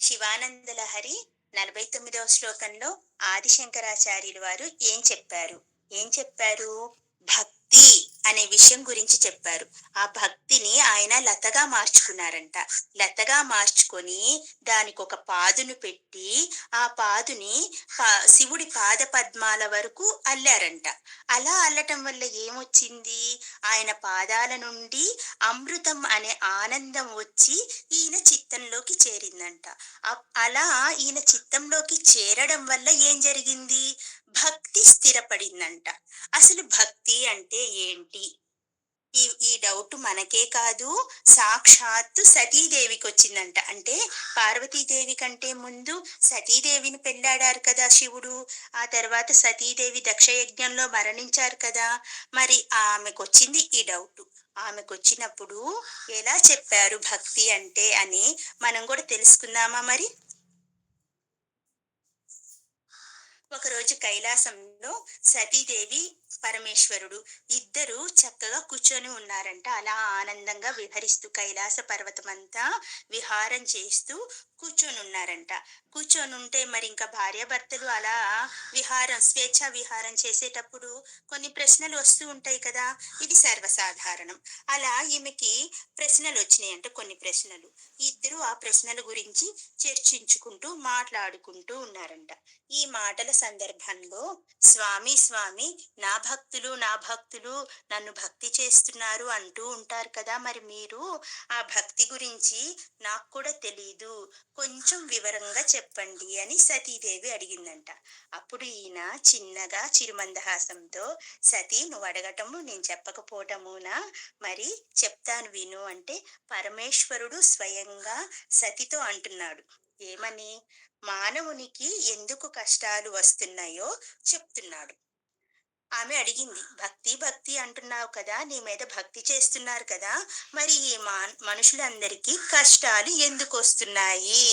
శివానంద లహరి 49వ శ్లోకంలో ఆదిశంకరాచార్యులు వారు ఏం చెప్పారు? భక్తి అనే విషయం గురించి చెప్పారు. ఆ భక్తిని ఆయన లతగా మార్చుకున్నారంట. లతగా మార్చుకొని దానికొక పాదును పెట్టి, ఆ పాదుని శివుడి పాద పద్మాల వరకు అల్లారంట. అలా అల్లటం వల్ల ఏమొచ్చింది? ఆయన పాదాల నుండి అమృతం అనే ఆనందం వచ్చి ఈయన చిత్తంలోకి చేరిందంట. అలా ఈయన చిత్తంలోకి చేరడం వల్ల ఏం జరిగింది? భక్తి స్థిరపడిందంట. అసలు భక్తి అంటే ఏంటి? ఈ ఈ డౌట్ మనకే కాదు, సాక్షాత్తు సతీదేవికి వచ్చిందంట. అంటే పార్వతీదేవి కంటే ముందు సతీదేవిని పెళ్ళాడారు కదా శివుడు. ఆ తర్వాత సతీదేవి దక్షయజ్ఞంలో మరణించారు కదా. మరి ఆమెకొచ్చింది ఈ డౌట్. ఆమెకొచ్చినప్పుడు ఎలా చెప్పారు భక్తి అంటే అని మనం కూడా తెలుసుకుందామా మరి? ఒకరోజు కైలాసంలో సతీదేవి, పరమేశ్వరుడు ఇద్దరు చక్కగా కూర్చొని ఉన్నారంట. అలా ఆనందంగా విహరిస్తూ కైలాస పర్వతమంతా విహారం చేస్తూ కూర్చొని ఉన్నారంట. కూర్చొని ఉంటే మరి ఇంకా భార్యాభర్తలు అలా స్వేచ్ఛా విహారం చేసేటప్పుడు కొన్ని ప్రశ్నలు వస్తూ ఉంటాయి కదా. ఇది సర్వసాధారణం. అలా ఈమెకి ప్రశ్నలు వచ్చినాయి అంటే కొన్ని ప్రశ్నలు. ఇద్దరు ఆ ప్రశ్నల గురించి చర్చించుకుంటూ మాట్లాడుకుంటూ ఉన్నారంట. ఈ మాటల సందర్భంలో స్వామి స్వామి, నా భక్తులు నన్ను భక్తి చేస్తున్నారు అంటూ ఉంటారు కదా. మరి మీరు ఆ భక్తి గురించి నాకు కూడా తెలీదు, కొంచెం వివరంగా చెప్పండి అని సతీదేవి అడిగిందంట. అప్పుడు ఈయన చిన్నగా చిరుమందహాసంతో, సతీ నువ్వు అడగటము నేను చెప్పకపోవటమునా, మరి చెప్తాను విను అంటే పరమేశ్వరుడు స్వయంగా సతితో అంటున్నాడు. ఏమని? మానవునికి ఎందుకు కష్టాలు వస్తున్నాయో చెప్తున్నాడు. ఆమె అడిగింది, భక్తి భక్తి అంటున్నావు కదా, నీ మీద భక్తి చేస్తున్నారు కదా, మరి ఈ మనుషులందరికీ కష్టాలు ఎందుకు వస్తున్నాయి?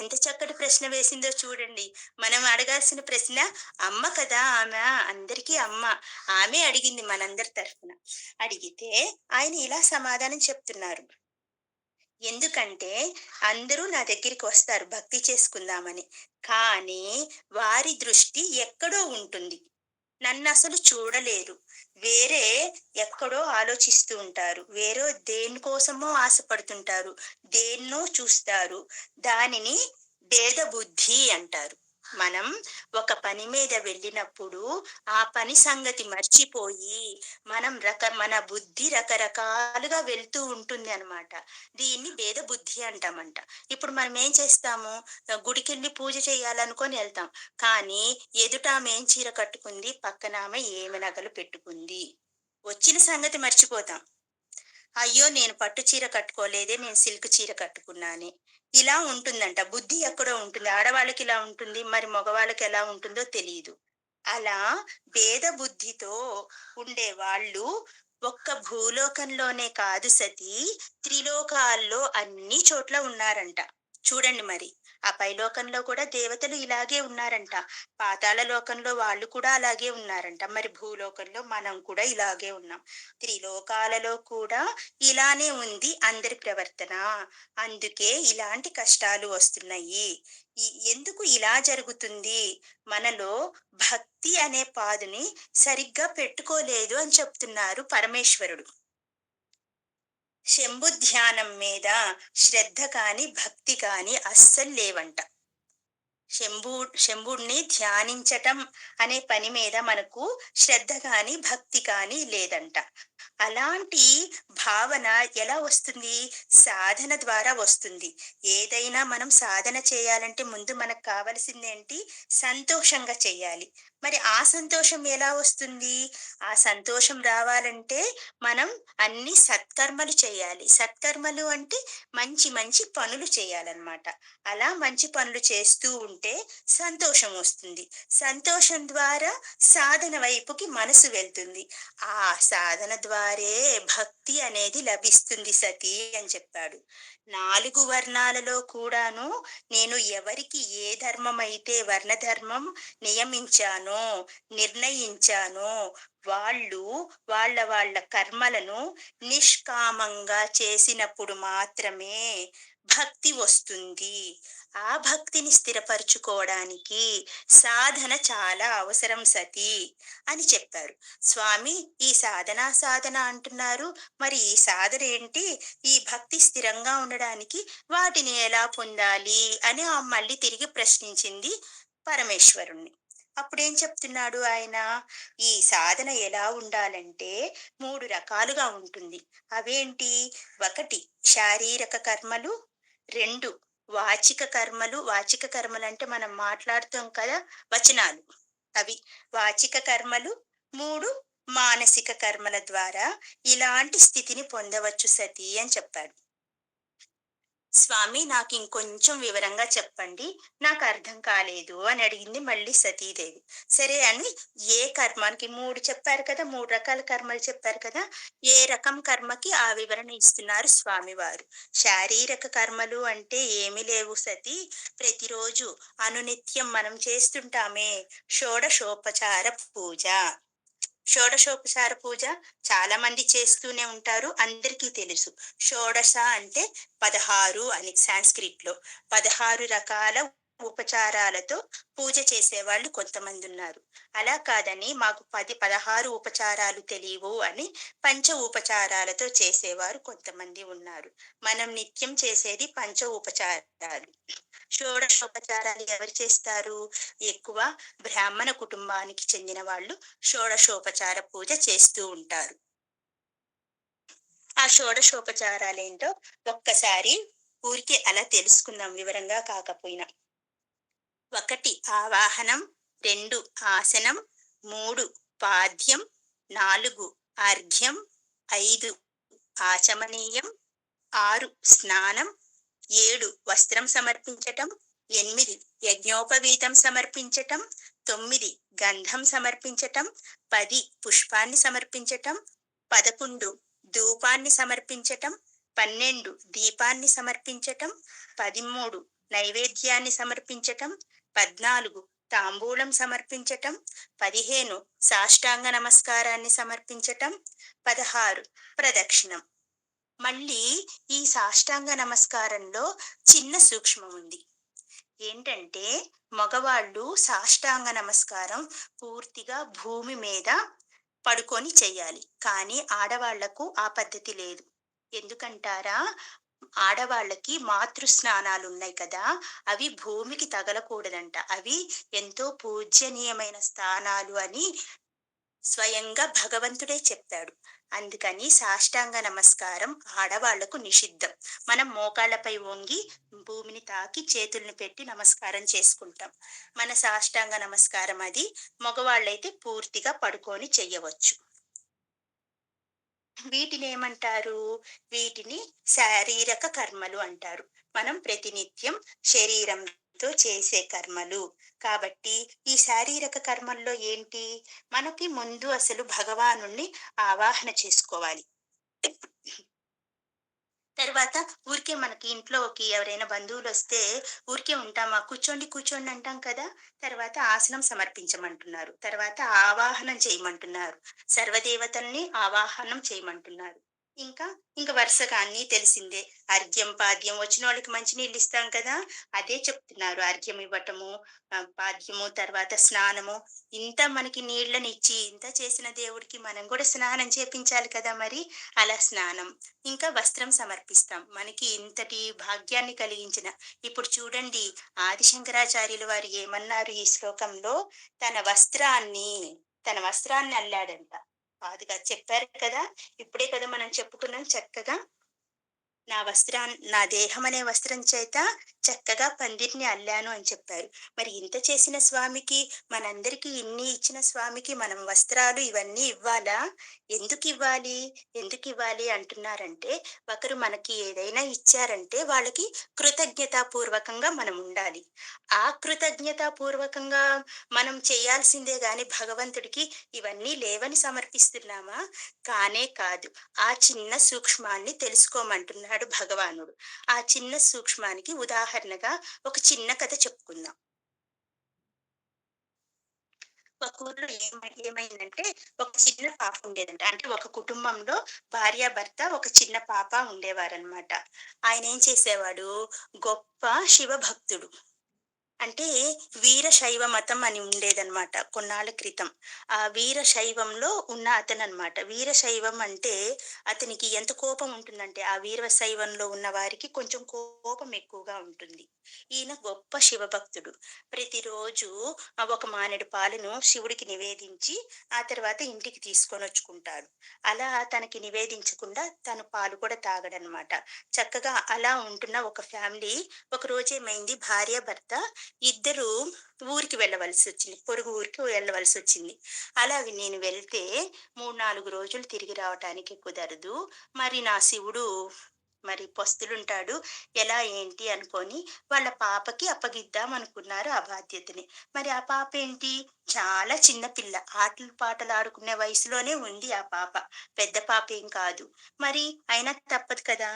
ఎంత చక్కటి ప్రశ్న వేసిందో చూడండి. మనం అడగాల్సిన ప్రశ్న, అమ్మ కదా ఆమె, అందరికీ అమ్మ. ఆమె అడిగింది మనందరి తరఫున. అడిగితే ఆయన ఇలా సమాధానం చెప్తున్నారు. ఎందుకంటే అందరూ నా దగ్గరికి వస్తారు భక్తి చేసుకుందామని. కానీ వారి దృష్టి ఎక్కడో ఉంటుంది. నన్నసలు చూడలేరు. వేరే ఎక్కడో ఆలోచిస్తూ ఉంటారు. వేరే దేనికోసమో ఆశపడుతుంటారు. దేన్నో చూస్తారు. దానిని భేద బుద్ధి అంటారు. మనం ఒక పని మీద వెళ్ళినప్పుడు ఆ పని సంగతి మర్చిపోయి మన బుద్ధి రకరకాలుగా వెళ్తూ ఉంటుంది అన్నమాట. దీన్ని భేద బుద్ధి అంటామంట. ఇప్పుడు మనం ఏం చేస్తాము? గుడికెళ్ళి పూజ చేయాలనుకొని వెళ్తాం. కానీ ఎదుట ఆమె ఏం చీర కట్టుకుంది, పక్కన ఆమె ఏమి నగలు పెట్టుకుంది. వచ్చిన సంగతి మర్చిపోతాం. అయ్యో నేను పట్టు చీర కట్టుకోలేదే, నేను సిల్క్ చీర కట్టుకున్నానే. ఇలా ఉంటుందంట. బుద్ధి ఎక్కడో ఉంటుంది. ఆడవాళ్ళకి ఇలా ఉంటుంది, మరి మగవాళ్ళకి ఎలా ఉంటుందో తెలియదు. అలా భేద బుద్ధితో ఉండే వాళ్ళు ఒక్క భూలోకంలోనే కాదు సతీ, త్రిలోకాల్లో అన్ని చోట్ల ఉన్నారంట. చూడండి మరి. ఆ పైలోకంలో కూడా దేవతలు ఇలాగే ఉన్నారంట. పాతాళ లోకంలో వాళ్ళు కూడా అలాగే ఉన్నారంట. మరి భూలోకంలో మనం కూడా ఇలాగే ఉన్నాం. త్రిలోకాలలో కూడా ఇలానే ఉంది అందరి ప్రవర్తన. అందుకే ఇలాంటి కష్టాలు వస్తున్నాయి. ఎందుకు ఇలా జరుగుతుంది? మనలో భక్తి అనే పాదుని సరిగ్గా పెట్టుకోలేదు అని చెప్తున్నారు పరమేశ్వరుడు. శంభు ధ్యానం మీద శ్రద్ధ కాని భక్తి కాని అస్సలు లేవంట. శంభు శంభుడిని ధ్యానించటం అనే పని మీద మనకు శ్రద్ధ కాని భక్తి కాని లేదంట. అలాంటి భావన ఎలా వస్తుంది? సాధన ద్వారా వస్తుంది. ఏదైనా మనం సాధన చేయాలంటే ముందు మనకు కావలసిందేంటి? సంతోషంగా చేయాలి. మరి ఆ సంతోషం ఎలా వస్తుంది? ఆ సంతోషం రావాలంటే మనం అన్ని సత్కర్మలు చేయాలి. సత్కర్మలు అంటే మంచి మంచి పనులు చేయాలన్నమాట. అలా మంచి పనులు చేస్తూ ఉంటే సంతోషం వస్తుంది. సంతోషం ద్వారా సాధన వైపుకి మనసు వెళ్తుంది. ఆ సాధన ద్వారే భక్తి అనేది లభిస్తుంది సతీ అని చెప్పాడు. 4 వర్ణాలలో కూడాను నేను ఎవరికి ఏ ధర్మం అయితే వర్ణధర్మం నియమించానో, నిర్ణయించానో, వాళ్ళు వాళ్ళ కర్మలను నిష్కామంగా చేసినప్పుడు మాత్రమే భక్తి వస్తుంది. ఆ భక్తిని స్థిరపరుచుకోవడానికి సాధన చాలా అవసరం సతీ అని చెప్పారు. స్వామి ఈ సాధన, సాధన అంటున్నారు. మరి ఈ సాధన ఏంటి? ఈ భక్తి స్థిరంగా ఉండడానికి వాటిని ఎలా పొందాలి అని మళ్ళీ తిరిగి ప్రశ్నించింది పరమేశ్వరుణ్ణి. అప్పుడేం చెప్తున్నాడు ఆయన? ఈ సాధన ఎలా ఉండాలంటే 3 రకాలుగా ఉంటుంది. అవేంటి? 1 శారీరక కర్మలు, 2 వాచిక కర్మలు. వాచిక కర్మలంటే మనం మాట్లాడుతాం కదా! వచనాలు. అవి వాచిక కర్మలు. 3 మానసిక కర్మల ద్వారా ఇలాంటి స్థితిని పొందవచ్చు సతీ అని చెప్పాడు. స్వామి నాకింకొంచెం వివరంగా చెప్పండి. నాకర్థం కాలేదు అని అడిగింది మళ్ళీ సతీదేవి. సరే అని ఏ కర్మానికి 3 చెప్పారు కదా! 3 రకాల కర్మలు చెప్పారు కదా! ఏ రకం కర్మకి ఆ వివరణ ఇస్తున్నారు స్వామివారు. శారీరక కర్మలు అంటే ఏమి లేవు సతీ. ప్రతిరోజు అనునిత్యం మనం చేస్తుంటామే షోడశోపచార పూజ. షోడశోపచార పూజ చాలా మంది చేస్తూనే ఉంటారు. అందరికీ తెలుసు. షోడశ అంటే 16 అని సాంస్క్రిట్‌లో. 16 రకాల ఉపచారాలతో పూజ చేసేవాళ్ళు కొంతమందున్నారు. అలా కాదని మాకు 10, 16 ఉపచారాలు తెలీవు అని పంచ ఉపచారాలతో చేసేవారు కొంతమంది ఉన్నారు. మనం నిత్యం చేసేది పంచ ఉపచారాలు. షోడశోపచారాలు ఎవరు చేస్తారు? ఎక్కువ బ్రాహ్మణ కుటుంబానికి చెందిన వాళ్ళు షోడశోపచార పూజ చేస్తూ ఉంటారు. ఆ షోడశోపచారాలేంటో ఒక్కసారి ఊరికే అలా తెలుసుకుందాం వివరంగా కాకపోయినా. 1 ఆవాహనం, 2 ఆసనం, 3 పాద్యం, 4 అర్ఘ్యం, 5 ఆచమనీయం, 6 స్నానం, 7 వస్త్రం సమర్పించటం, 8 యజ్ఞోపవీతం సమర్పించటం, 9 గంధం సమర్పించటం, 10 పుష్పాన్ని సమర్పించటం, 11 ధూపాన్ని సమర్పించటం, 12 దీపాన్ని సమర్పించటం, 13 నైవేద్యాన్ని సమర్పించటం, 14 తాంబూలం సమర్పించటం, 15 సాష్టాంగ నమస్కారాన్ని సమర్పించటం, 16 ప్రదక్షిణం. మళ్ళీ ఈ సాష్టాంగ నమస్కారంలో చిన్న సూక్ష్మం ఉంది. ఏంటంటే మగవాళ్ళు సాష్టాంగ నమస్కారం పూర్తిగా భూమి మీద పడుకొని చెయ్యాలి. కానీ ఆడవాళ్లకు ఆ పద్ధతి లేదు. ఎందుకంటారా? ఆడవాళ్ళకి మాతృ స్నానాలున్నాయి కదా! అవి భూమికి తగలకూడదంట. అవి ఎంతో పూజ్యనీయమైన స్థానాలు అని స్వయంగా భగవంతుడే చెప్పాడు. అందుకని సాష్టాంగ నమస్కారం ఆడవాళ్లకు నిషిద్ధం. మనం మోకాళ్ళపై వంగి భూమిని తాకి చేతుల్ని పెట్టి నమస్కారం చేసుకుంటాం. మన సాష్టాంగ నమస్కారం అది. మగవాళ్ళైతే పూర్తిగా పడుకొని చెయ్యవచ్చు. వీటినేమంటారు? వీటిని శారీరక కర్మలు అంటారు. మనం ప్రతినిత్యం శరీరంతో చేసే కర్మలు. కాబట్టి ఈ శారీరక కర్మల్లో ఏంటి? మనకి ముందు అసలు భగవానుణ్ణి ఆవాహన చేసుకోవాలి. తర్వాత ఊరికే మనకి ఇంట్లోకి ఎవరైనా బంధువులొస్తే ఊరికే ఉంటామా? కూర్చోండి, కూర్చోండి అంటాం కదా! తర్వాత ఆసనం సమర్పించమంటున్నారు. తర్వాత ఆవాహనం చేయమంటున్నారు. సర్వదేవతల్ని ఆవాహనం చేయమంటున్నారు. ఇంకా, ఇంక వరుసగా అన్నీ తెలిసిందే. అర్ఘ్యం, పాద్యం వచ్చినోళ్ళకి మంచినీళ్ళు ఇస్తాం కదా! అదే చెప్తున్నారు. అర్ఘ్యం ఇవ్వటము, పాద్యము, తర్వాత స్నానము. ఇంత మనకి నీళ్ళనిచ్చి, ఇంత చేసిన దేవుడికి మనం కూడా స్నానం చేపించాలి కదా మరి! అలా స్నానం. ఇంకా వస్త్రం సమర్పిస్తాం. మనకి ఇంతటి భాగ్యాన్ని కలిగించిన ఇప్పుడు చూడండి ఆది శంకరాచార్యులు వారు ఏమన్నారు ఈ శ్లోకంలో? తన వస్త్రాన్ని, తన వస్త్రాన్ని అల్లాడంట. అదిగా చెప్పారు కదా! ఇప్పుడే కదా మనం చెప్పుకున్నాం చక్కగా. నా దేహం అనే వస్త్రం చేత చక్కగా పందిరిని అల్లాను అని చెప్పారు. మరి ఇంత చేసిన స్వామికి, మనందరికీ ఇన్ని ఇచ్చిన స్వామికి మనం వస్త్రాలు ఇవన్నీ ఇవ్వాలా? ఎందుకివ్వాలి? ఎందుకివ్వాలి అంటున్నారంటే, ఒకరు మనకి ఏదైనా ఇచ్చారంటే వాళ్ళకి కృతజ్ఞతాపూర్వకంగా మనం ఉండాలి. ఆ కృతజ్ఞతాపూర్వకంగా మనం చేయాల్సిందే గాని భగవంతుడికి ఇవన్నీ లేవని సమర్పిస్తున్నామా? కానే కాదు. ఆ చిన్న సూక్ష్మాన్ని తెలుసుకోమంటున్నాడు భగవానుడు. ఆ చిన్న సూక్ష్మానికి ఉదాహరణగా ఒక చిన్న కథ చెప్పుకుందాం. ఒక ఊర్లో ఏమైందంటే ఒక చిన్న పాప ఉండేదంట. అంటే ఒక కుటుంబంలో భార్యాభర్త, ఒక చిన్న పాప ఉండేవారనమాట. ఆయనేం చేసేవాడు, గొప్ప శివభక్తుడు. అంటే వీరశైవ మతం అని ఉండేదనమాట కొన్నాళ్ళ క్రితం. ఆ వీరశైవంలో ఉన్న అతననమాట. వీరశైవం అంటే అతనికి ఎంత కోపం ఉంటుందంటే, ఆ వీరశైవంలో ఉన్న వారికి కొంచెం కోపం ఎక్కువగా ఉంటుంది. ఈయన గొప్ప శివభక్తుడు. ప్రతిరోజు ఒక మానెడు పాలను శివుడికి నివేదించి, ఆ తర్వాత ఇంటికి తీసుకొనొచ్చుకుంటాడు. అలా తనకి నివేదించకుండా తను పాలు కూడా తాగడనమాట. చక్కగా అలా ఉంటున్న ఒక ఫ్యామిలీ ఒకరోజేమైంది, భార్యాభర్త ఇద్దరూ ఊరికి వెళ్ళవలసొచ్చింది. పొరుగు ఊరికి వెళ్ళవలసొచ్చింది. అలాగే నేను వెళ్తే 3, 4 రోజులు తిరిగి రావటానికి కుదరదు. మరి నా శివుడు మరి పస్తులుంటాడు. ఎలా ఏంటి అనుకోని వాళ్ళ పాపకి అప్పగిద్దాం అనుకున్నారు ఆ బాధ్యతని. మరి ఆ పాప ఏంటి, చాలా చిన్న పిల్ల. ఆటలు పాటలు ఆడుకునే వయసులోనే ఉంది ఆ పాప. పెద్ద పాపేం కాదు. మరి అయినా తప్పదు కదా!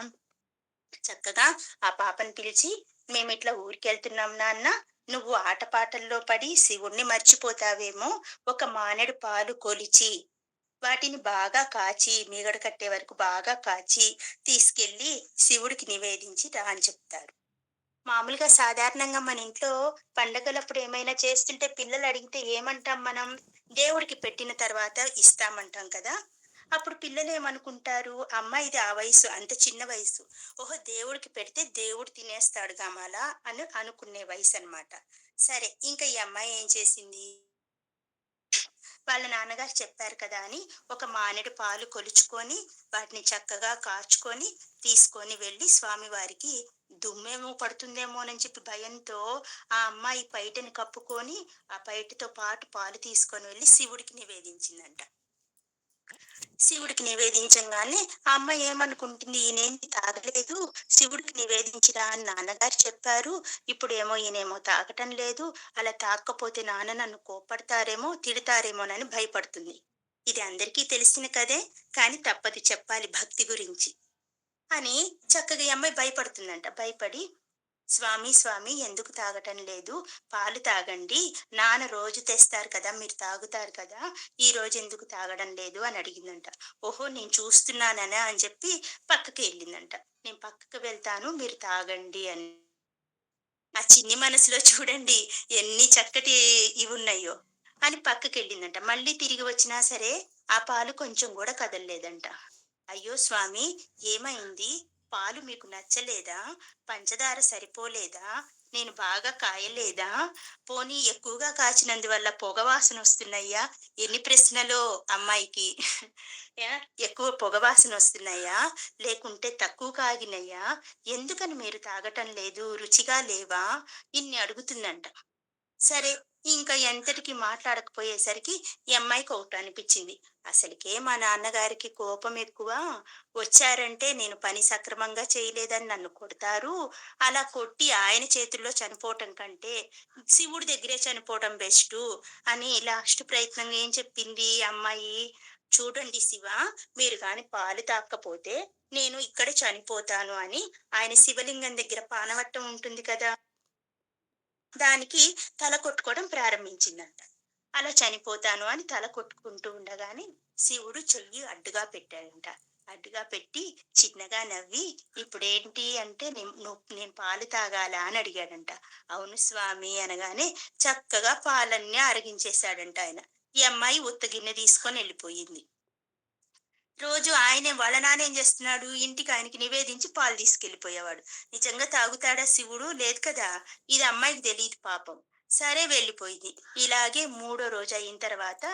చక్కగా ఆ పాపని పిలిచి, "మేమిట్లా ఊరికెళ్తున్నాం నాన్న. నువ్వు ఆటపాటల్లో పడి శివుడిని మర్చిపోతావేమో. ఒక మానెడు పాలు కొలిచి, వాటిని బాగా కాచి, మీగడ కట్టే వరకు బాగా కాచి, తీసుకెళ్ళి శివుడికి నివేదించి రా" అని చెప్తారు. మామూలుగా సాధారణంగా మన ఇంట్లో పండగలప్పుడు ఏమైనా చేస్తుంటే పిల్లలు అడిగితే ఏమంటాం మనం? దేవుడికి పెట్టిన తర్వాత ఇస్తామంటాం కదా! అప్పుడు పిల్లలేమనుకుంటారు, అమ్మ ఇది ఆ వయసు, అంత చిన్న వయసు. ఓహో! దేవుడికి పెడితే దేవుడు తినేస్తాడు గమాల అని అనుకునే వయసనమాట. సరే, ఇంక ఈ అమ్మాయి ఏం చేసింది? వాళ్ళ నాన్నగారు చెప్పారు కదా అని ఒక మానెడు పాలు కొలుచుకొని, వాటిని చక్కగా కాచుకొని, తీసుకొని వెళ్లి స్వామివారికి దుమ్మేమో పడుతుందేమోనని చెప్పి భయంతో ఆ అమ్మాయి పైటని కప్పుకొని, ఆ పైటతో పాటు పాలు తీసుకొని వెళ్లి శివుడికి నివేదించిందంట. శివుడికి నివేదించంగానే ఆ అమ్మాయి ఏమనుకుంటుంది, ఈయనేంటి తాగలేదు, శివుడికి నివేదించిరా అని నాన్నగారు చెప్పారు. ఇప్పుడేమో ఈయనేమో తాగటం లేదు. అలా తాగకపోతే నాన్న నన్ను కోప్పడతారేమో, తిడతారేమోనని భయపడుతుంది. ఇది అందరికీ తెలిసిన కథే. కానీ తప్పదు చెప్పాలి భక్తి గురించి అని. చక్కగా ఈ అమ్మాయి భయపడుతుందంట. భయపడి, "స్వామి, స్వామి ఎందుకు తాగటం లేదు? పాలు తాగండి. నాన్న రోజు తెస్తారు కదా! మీరు తాగుతారు కదా! ఈ రోజెందుకు తాగడం లేదు?" అని అడిగిందంట. "ఓహో! నేను చూస్తున్నాననా" అని చెప్పి పక్కకి ఎళ్ళిందంట. "నేను పక్కకి వెళ్తాను. మీరు తాగండి" అని. ఆ చిన్ని మనసులో చూడండి ఎన్ని చక్కటి ఇవున్నాయో. అని పక్కకెళ్ళిందంట. మళ్ళీ తిరిగి వచ్చినా సరే, ఆ పాలు కొంచెం గూడా కదలలేదంట. "అయ్యో స్వామి, ఏమైంది? పాలు మీకు నచ్చలేదా? పంచదార సరిపోలేదా? నేను బాగా కాయలేదా? పోనీ ఎక్కువగా కాచినందువల్ల పొగ వాసనొస్తున్నాయా?" ఎన్ని ప్రశ్నలో అమ్మాయికి. ఎక్కువ పొగ వాసనొస్తున్నాయా? లేకుంటే తక్కువ కాగినయా? ఎందుకని మీరు తాగటం లేదు? రుచిగా లేవా? ఇన్ని అడుగుతుందంట. సరే, ఇంకా ఎంతటికి మాట్లాడకపోయేసరికి ఈ అమ్మాయికి ఒకటనిపిచ్చింది. అసలుకే మా నాన్నగారికి కోపం ఎక్కువ. వచ్చారంటే నేను పని సక్రమంగా చేయలేదని నన్ను కొడతారు. అలా కొట్టి ఆయన చేతుల్లో చనిపోవటం కంటే శివుడి దగ్గరే చనిపోవడం బెస్టు అని లాస్ట్ ప్రయత్నంగా ఏం చెప్పింది ఈ అమ్మాయి, "చూడండి శివ, మీరు గాని పాలు తాగకపోతే నేను ఇక్కడే చనిపోతాను" అని ఆయన శివలింగం దగ్గర పానవట్టం ఉంటుంది కదా! దానికి తల కొట్టుకోవడం ప్రారంభించిందంట. అలా చనిపోతాను అని తల కొట్టుకుంటూ ఉండగానే శివుడు చెయ్యి అడ్డుగా పెట్టాడంట. అడ్డుగా పెట్టి చిన్నగా నవ్వి, "ఇప్పుడేంటి" అంటే నేను పాలు తాగాలా అని అడిగాడంట. "అవును స్వామి" అనగానే చక్కగా పాలన్నీ అరిగించేశాడంట ఆయన. ఈ అమ్మాయి ఉత్త గిన్నె తీసుకొని ఎళ్ళిపోయింది. రోజు ఆయనే వాళ్ళ నాన్న ఏం చేస్తున్నాడు, ఇంటికి ఆయనకి నివేదించి పాలు తీసుకెళ్ళిపోయేవాడు. నిజంగా తాగుతాడా శివుడు? లేదు కదా! ఇది అమ్మాయికి తెలీదు పాపం. సరే వెళ్ళిపోయింది. ఇలాగే మూడో రోజు అయిన తర్వాత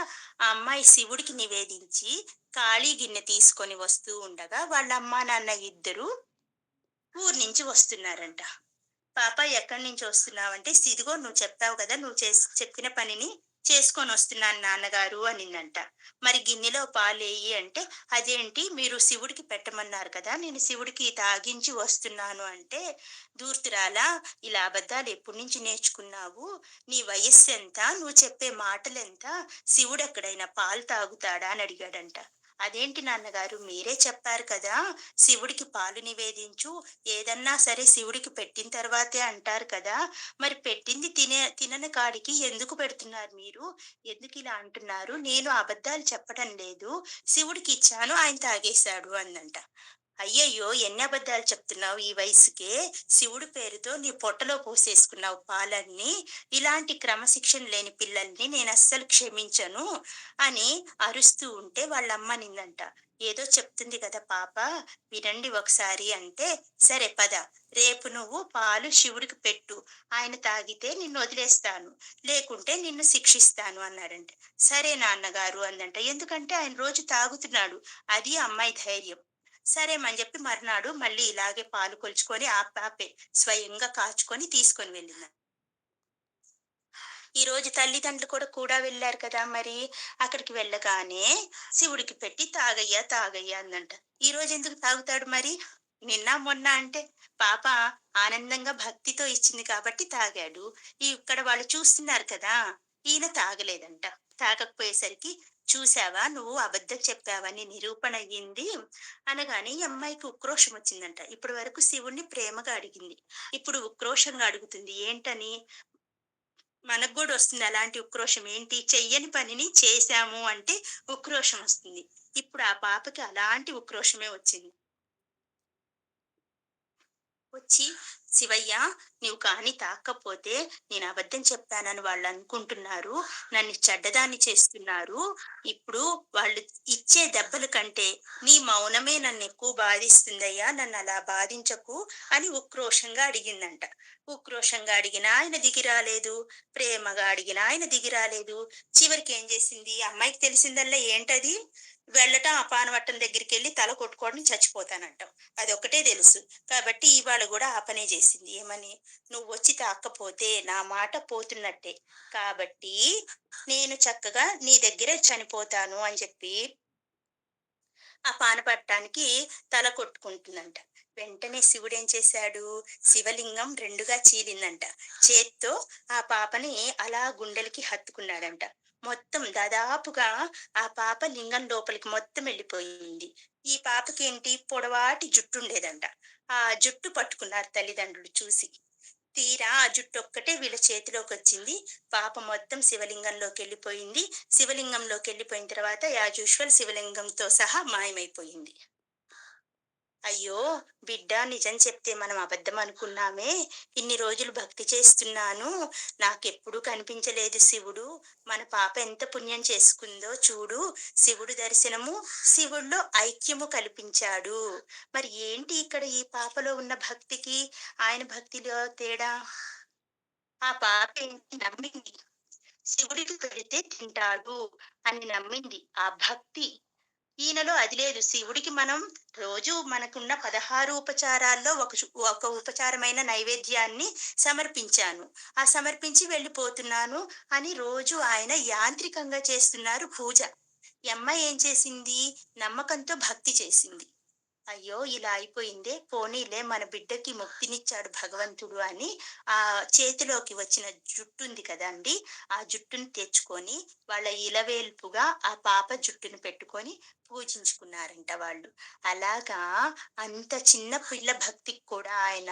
ఆ అమ్మాయి శివుడికి నివేదించి ఖాళీ గిన్నె తీసుకొని వస్తూ ఉండగా వాళ్ళ అమ్మా, నాన్న ఇద్దరూ ఊరు నుంచి వస్తున్నారంట. "పాప ఎక్కడి నుంచి వస్తున్నావంటే, ఇదిగో నువ్వు చెప్పావు కదా! నువ్వు చెప్పిన పనిని చేసుకొనొస్తున్నాను నాన్నగారు" అనిందంట. "మరి గిన్నెలో పాలెయ్యి" అంటే, "అదేంటి మీరు శివుడికి పెట్టమన్నారు కదా! నేను శివుడికి తాగించి వస్తున్నాను" అంటే, "ధూర్తురాలా, ఇలా అబద్ధాలు ఎప్పటినుంచి నేర్చుకున్నావు? నీ వయస్సెంత? నువ్వు చెప్పే మాటలెంత? శివుడెక్కడైనా పాలు తాగుతాడా?" అని అడిగాడంట. అదేంటి నాన్నగారు మీరే చెప్పారు కదా! శివుడికి పాలు నివేదించు, ఏదన్నా సరే శివుడికి పెట్టిన తర్వాతే అంటారు కదా! మరి పెట్టింది తినని కాడికి ఎందుకు పెడుతున్నారు మీరు? ఎందుకిలా అంటున్నారు? నేను అబద్ధాలు చెప్పడం లేదు. శివుడికిచ్చాను ఆయన తాగేశాడు అందంట. అయ్యయ్యో! ఎన్ని అబద్ధాలు చెప్తున్నావు ఈ వయసుకే? శివుడి పేరుతో నీ పొట్టలో పోసేసుకున్నావు పాలన్నీ. ఇలాంటి క్రమశిక్షణ లేని పిల్లల్ని నేనస్సలు క్షమించను అని అరుస్తూ ఉంటే వాళ్ళమ్మ అనిందంట. ఏదో చెప్తుంది కదా పాప, వినండి ఒకసారి అంటే, సరే పద. రేపు నువ్వు పాలు శివుడికి పెట్టు. ఆయన తాగితే నిన్నొదిలేస్తాను. లేకుంటే నిన్ను శిక్షిస్తాను అన్నాడంట. సరే నాన్నగారు అందంట. ఎందుకంటే ఆయన రోజు తాగుతున్నాడు. అది అమ్మాయి ధైర్యం. సరేమని చెప్పి మర్నాడు మళ్ళీ ఇలాగే పాలు కొలుచుకొని ఆ పాపే స్వయంగా కాచుకొని తీసుకొని వెళ్ళింది. ఈ రోజు తల్లిదండ్రులు కూడా వెళ్ళారు కదా మరి. అక్కడికి వెళ్ళగానే శివుడికి పెట్టి తాగయ్యా తాగయ్యా అందంట. ఈ రోజు ఎందుకు తాగుతాడు మరి? నిన్న మొన్న అంటే పాప ఆనందంగా భక్తితో ఇచ్చింది కాబట్టి తాగాడు. ఇక్కడ వాళ్ళు చూస్తున్నారు కదా! ఈయన తాగలేదంట. తాగకపోయేసరికి చూసావా నువ్వు అబద్ధం చెప్పావని నిరూపణ అయ్యింది అనగానే ఈ అమ్మాయికి ఉక్రోషం వచ్చిందంట. ఇప్పటి వరకు శివుణ్ణి ప్రేమగా అడిగింది. ఇప్పుడు ఉక్రోషంగా అడుగుతుంది. ఏంటని? మనకు గూడా వస్తుంది అలాంటి ఉక్రోషం. ఏంటి? చెయ్యని పనిని చేశాము అంటే ఉక్రోషం వస్తుంది. ఇప్పుడు ఆ పాపకి అలాంటి ఉక్రోషమే వచ్చింది. వచ్చి శివయ్య నీవు కానీ తాకపోతే నేను అబద్ధం చెప్పానని వాళ్ళు అనుకుంటున్నారు. నన్ను చెడ్డదాన్ని చేస్తున్నారు. ఇప్పుడు వాళ్ళు ఇచ్చే దెబ్బల కంటే నీ మౌనమే నన్ను ఎక్కువ బాధిస్తుందయ్యా. నన్ను అలా బాధించకు అని ఉక్రోషంగా అడిగిందంట. ఉక్రోషంగా అడిగినా ఆయన దిగి రాలేదు. ప్రేమగా అడిగినా ఆయన దిగి రాలేదు. చివరికి ఏం చేసింది? అమ్మాయికి తెలిసిందల్లా ఏంటది? వెళ్ళటం ఆ పానవట్టం దగ్గరికెళ్ళి తల కొట్టుకోవడం చచ్చిపోతానంటాం. అదొక్కటే తెలుసు. కాబట్టి ఇవాళ గూడా ఆ పనే జేసింది. ఏమని? "నువ్వొచ్చి తాక్కపోతే నా మాట పోతున్నట్టే. కాబట్టి నేను చక్కగా నీ దగ్గరే చనిపోతాను" అని చెప్పి ఆ పానపట్టానికి తల కొట్టుకుంటుందంట. వెంటనే శివుడేం చేశాడు? శివలింగం 2గా చీలిందంట. చేత్తో ఆ పాపని అలా గుండెలకి హత్తుకున్నాడంట. మొత్తం దాదాపుగా ఆ పాప లింగం లోపలికి మొత్తం వెళ్ళిపోయింది. ఈ పాపకేంటి పొడవాటి జుట్టుండేదంట. ఆ జుట్టు పట్టుకున్నారు తల్లిదండ్రులు చూసి. తీరా ఆ జుట్టొక్కటే వీళ్ళ చేతిలోకొచ్చింది. పాప మొత్తం శివలింగంలోకెళ్ళిపోయింది. శివలింగంలోకెళ్ళిపోయిన తర్వాత యాజ్ యూజువల్ శివలింగంతో సహా మాయమైపోయింది. అయ్యో! బిడ్డ నిజం చెప్తే మనం అబద్ధం అనుకున్నామే. ఇన్ని రోజులు భక్తి చేస్తున్నాను. నాకెప్పుడూ కనిపించలేదు శివుడు. మన పాప ఎంత పుణ్యం చేసుకుందో చూడు. శివుడు దర్శనము, శివుడిలో ఐక్యము కల్పించాడు. మరి ఏంటి ఇక్కడ ఈ పాపలో ఉన్న భక్తికి, ఆయన భక్తిలో తేడా? ఆ పాప ఏంటి నమ్మింది. శివుడికి పెడితే తింటాడు అని నమ్మింది. ఆ భక్తి. ఈయనలో అది లేదు. శివుడికి మనం రోజు మనకున్న 16 ఉపచారాల్లో ఒక ఉపచారమైన నైవేద్యాన్ని సమర్పించాను. ఆ సమర్పించి వెళ్ళిపోతున్నాను అని రోజు ఆయన యాంత్రికంగా చేస్తున్నారు పూజ. ఈ అమ్మాయి ఏం చేసింది? నమ్మకంతో భక్తి చేసింది. అయ్యో! ఇలా అయిపోయిందే. పోనీలే మన బిడ్డకి ముక్తినిచ్చాడు భగవంతుడు అని చేతిలోకి వచ్చిన జుట్టుంది కదండీ! ఆ జుట్టుని తెచ్చుకొని వాళ్ళ ఇలవేల్పుగా ఆ పాప జుట్టుని పెట్టుకొని పూజించుకున్నారంట వాళ్ళు. అలాగా అంత చిన్న పిల్ల భక్తికి కూడా ఆయన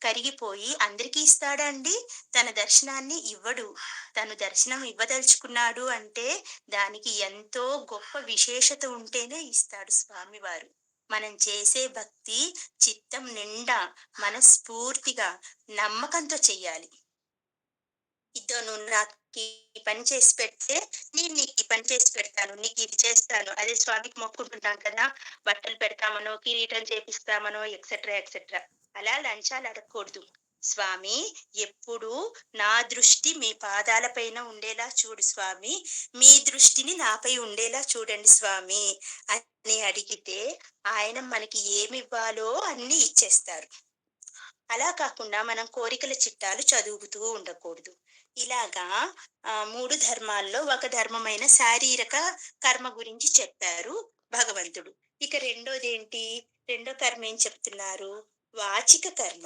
కరిగిపోయి అందరికీ ఇస్తాడా అండి? తన దర్శనాన్ని ఇవ్వడు. తను దర్శనం ఇవ్వదలుచుకున్నాడు అంటే దానికి ఎంతో గొప్ప విశేషత ఉంటేనే ఇస్తాడు స్వామివారు. మనం చేసే భక్తి చిత్తం నిండా మనస్ఫూర్తిగా నమ్మకంతో చెయ్యాలి. ఇద్దో నువ్వు నాకు ఈ పని చేసి పెడితే నేను నీకు ఈ పని చేసి పెడతాను. నీకు ఇది చేస్తాను. అదే స్వామికి మొక్కుకుంటున్నాం కదా! బట్టలు పెడతామనో, కిరీటం చేపిస్తామనో ఎక్సెట్రా ఎక్సెట్రా. అలా లంచాలు అడగకూడదు. స్వామి ఎప్పుడూ నా దృష్టి మీ పాదాల పైన ఉండేలా చూడు స్వామి. మీ దృష్టిని నాపై ఉండేలా చూడండి స్వామి అని అడిగితే ఆయన మనకి ఏమివ్వాలో అన్నీ ఇచ్చేస్తారు. అలా కాకుండా మనం కోరికల చిట్టాలు చదువుతూ ఉండకూడదు. ఇలాగా 3 ధర్మాల్లో ఒక ధర్మమైన శారీరక కర్మ గురించి చెప్పారు భగవంతుడు. ఇక రెండోదేంటి? రెండో కర్మ ఏం చెప్తున్నారు? వాచిక కర్మ.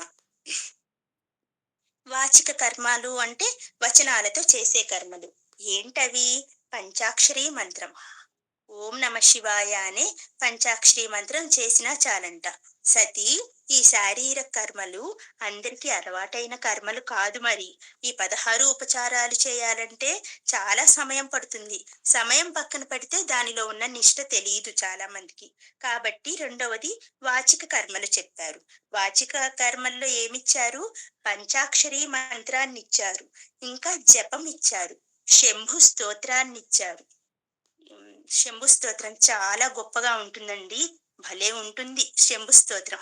వాచిక కర్మాలు అంటే వచనాలతో చేసే కర్మలు. ఏంటవి? పంచాక్షరి మంత్రం. ఓం నమ శివాయ అనే పంచాక్షరి మంత్రం చేసినా చాలంట. సతీ, ఈ శారీరక కర్మలు అందరికీ అలవాటైన కర్మలు కాదు మరి. ఈ 16 ఉపచారాలు చేయాలంటే చాలా సమయం పడుతుంది. సమయం పక్కన పెడితే దానిలో ఉన్న నిష్ట తెలియదు చాలా మందికి. కాబట్టి రెండవది వాచిక కర్మలు చెప్పారు. వాచిక కర్మల్లో ఏమిచ్చారు? పంచాక్షరి మంత్రాన్నిచ్చారు. ఇంకా జపం ఇచ్చారు. శంభు స్తోత్రాన్నిచ్చారు. శంభు స్తోత్రం చాలా గొప్పగా ఉంటుందండి. భలే ఉంటుంది శంభు స్తోత్రం.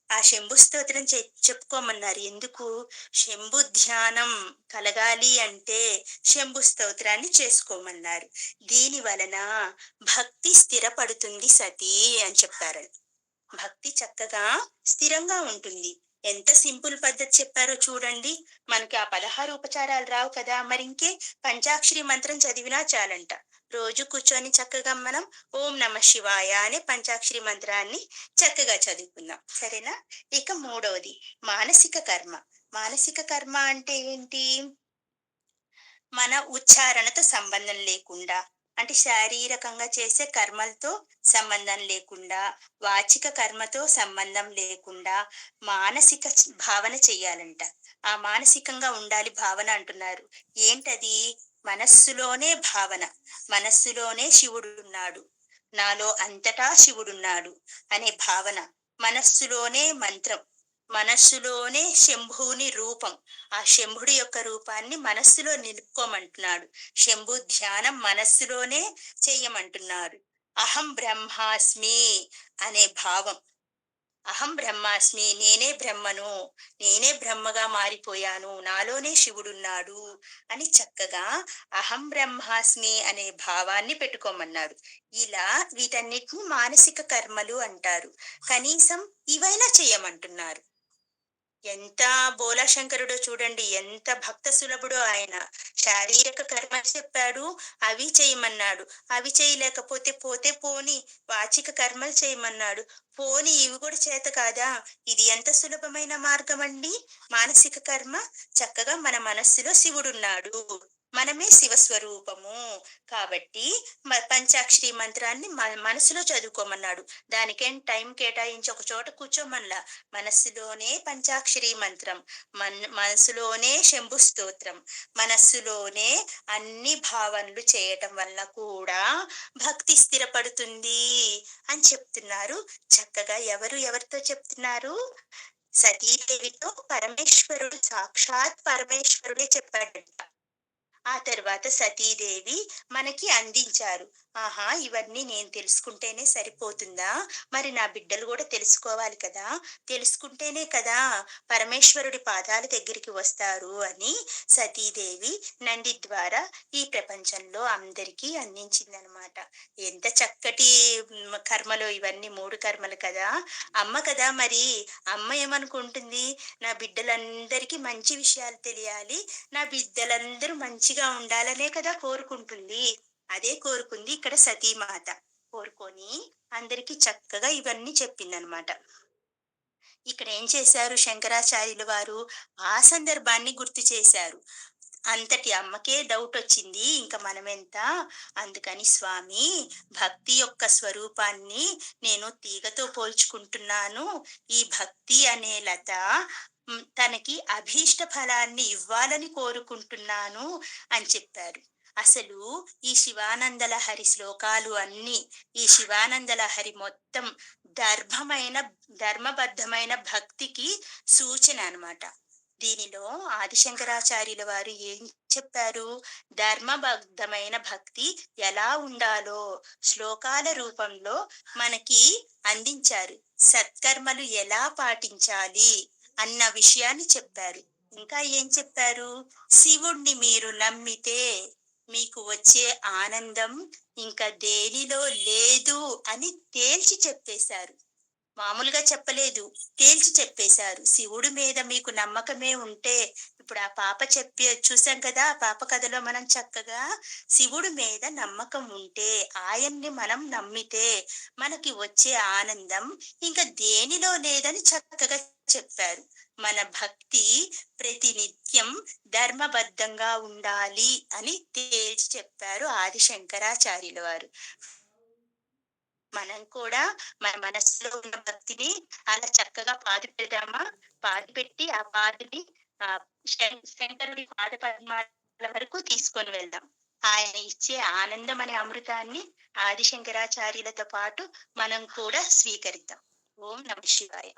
ఆ శంభు స్తోత్రం చెప్పుకోమన్నారు. ఎందుకు? శంభు ధ్యానం కలగాలి అంటే శంభు స్తోత్రాన్ని చేసుకోమన్నారు. దీని వలన భక్తి స్థిరపడుతుంది సతీ అని చెప్పారు. భక్తి చక్కగా స్థిరంగా ఉంటుంది. ఎంత సింపుల్ పద్ధతి చెప్పారో చూడండి. మనకి ఆ 16 ఉపచారాలు రావు కదా, మరి ఇంకే పంచాక్షరి మంత్రం చదివినా చాలంట. రోజు కూర్చొని చక్కగా మనం ఓం నమ శివాయ అనే పంచాక్షరి మంత్రాన్ని చక్కగా చదువుకుందాం. సరేనా? ఇక మూడవది మానసిక కర్మ. మానసిక కర్మ అంటే ఏంటి? మన ఉచ్చారణతో సంబంధం లేకుండా, అంటే శారీరకంగా చేసే కర్మలతో సంబంధం లేకుండా, వాచిక కర్మతో సంబంధం లేకుండా మానసిక భావన చెయ్యాలంట. ఆ మానసికంగా ఉండాలి భావన అంటున్నారు. ఏంటది? మనస్సులోనే భావన. మనస్సులోనే శివుడున్నాడు, నాలో అంతటా శివుడున్నాడు అనే భావన. మనస్సులోనే మంత్రం, మనస్సులోనే శంభుని రూపం. ఆ శంభుడి యొక్క రూపాన్ని మనస్సులో నిలుపుకోమంటున్నాడు. శంభు ధ్యానం మనస్సులోనే చెయ్యమంటున్నారు. అహం బ్రహ్మాస్మి అనే భావం. అహం బ్రహ్మాస్మి, నేనే బ్రహ్మను, నేనే బ్రహ్మగా మారిపోయాను, నాలోనే శివుడున్నాడు అని చక్కగా అహం బ్రహ్మాస్మి అనే భావాన్ని పెట్టుకోమన్నారు. ఇలా వీటన్నిటిని మానసిక కర్మలు అంటారు. కనీసం ఇవైనా చేయమంటున్నారు. ఎంత బోలాశంకరుడో చూడండి, ఎంత భక్త సులభుడో ఆయన. శారీరక కర్మ చెప్పాడు, అవి చేయమన్నాడు. అవి చేయలేకపోతే పోతే పోని వాచిక కర్మలు చేయమన్నాడు. పోని ఇవి కూడా చేత కాదా? ఇది ఎంత సులభమైన మార్గం అండి. మానసిక కర్మ చక్కగా మన మనస్సులో శివుడున్నాడు, మనమే శివస్వరూపము. కాబట్టి పంచాక్షరి మంత్రాన్ని మనసులో చదువుకోమన్నాడు. దానికేం టైం కేటాయించి ఒక చోట కూర్చోమల్లా. మనస్సులోనే పంచాక్షరి మంత్రం, మనసులోనే శంభు స్తోత్రం, మనస్సులోనే అన్ని భావనలు చేయటం వల్ల కూడా భక్తి స్థిరపడుతుంది అని చెప్తున్నారు. చక్కగా ఎవరితో చెప్తున్నారు? సతీదేవితో పరమేశ్వరుడు, సాక్షాత్ పరమేశ్వరుడే చెప్పాడంట. ఆ తర్వాత సతీదేవి మనకి అందించారు. ఆహా, ఇవన్నీ నేను తెలుసుకుంటేనే సరిపోతుందా? మరి నా బిడ్డలు కూడా తెలుసుకోవాలి కదా, తెలుసుకుంటేనే కదా పరమేశ్వరుడి పాదాల దగ్గరికి వస్తారు అని సతీదేవి నంది ద్వారా ఈ ప్రపంచంలో అందరికీ అందించిందనమాట. ఎంత చక్కటి కర్మలు ఇవన్నీ, 3 కర్మలు కదా. అమ్మ కదా మరి. అమ్మ ఏమనుకుంటుంది? నా బిడ్డలందరికీ మంచి విషయాలు తెలియాలి, నా బిడ్డలందరూ మంచిగా ఉండాలనే కదా కోరుకుంటుంది. అదే కోరుకుంది ఇక్కడ సతీమాత. కోరుకొని అందరికి చక్కగా ఇవన్నీ చెప్పిందనమాట. ఇక్కడ ఏం చేశారు శంకరాచార్యుల వారు? ఆ సందర్భాన్ని గుర్తు చేశారు. అంతటి అమ్మకే డౌట్ వచ్చింది, ఇంకా మనమెంత. అందుకని స్వామి, భక్తి యొక్క స్వరూపాన్ని నేను తీగతో పోల్చుకుంటున్నాను. ఈ భక్తి అనే లత తనకి అభీష్ట ఫలాన్ని ఇవ్వాలని కోరుకుంటున్నాను అని చెప్పారు. అసలు ఈ శివానందలహరి శ్లోకాలు అన్ని, ఈ శివానందలహరి మొత్తం ధర్మబద్ధమైన భక్తికి సూచన అన్నమాట. దీనిలో ఆదిశంకరాచార్యుల వారు ఏం చెప్పారు? ధర్మబద్ధమైన భక్తి ఎలా ఉండాలో శ్లోకాల రూపంలో మనకి అందించారు. సత్కర్మలు ఎలా పాటించాలి అన్న విషయాన్ని చెప్పారు. ఇంకా ఏం చెప్పారు? శివుణ్ణి మీరు నమ్మితే మీకు వచ్చే ఆనందం ఇంకా దేనిలో లేదు అని తేల్చి చెప్పేశారు. మామూలుగా చెప్పలేదు, తేల్చి చెప్పేశారు. శివుడి మీద మీకు నమ్మకమే ఉంటే, ఇప్పుడు ఆ పాప చూసాం కదా, ఆ పాప కథలో మనం చక్కగా శివుడి మీద నమ్మకం ఉంటే, ఆయన్ని మనం నమ్మితే మనకి వచ్చే ఆనందం ఇంకా దేనిలో లేదని చక్కగా చెప్పారు. మన భక్తి ప్రతినిత్యం ధర్మబద్ధంగా ఉండాలి అని తేల్చి చెప్పారు ఆది శంకరాచార్యుల వారు. మనం కూడా మన మనస్సులో ఉన్న భక్తిని అలా చక్కగా పాతి పెడదామా? పాతి పెట్టి ఆ పాతిని ఆహ్, శంకరుడి పాద పద్మాల వరకు తీసుకొని వెళ్దాం. ఆయన ఇచ్చే ఆనందం అనే అమృతాన్ని ఆది శంకరాచార్యులతో పాటు మనం కూడా స్వీకరిద్దాం. ఓం నమః శివాయ.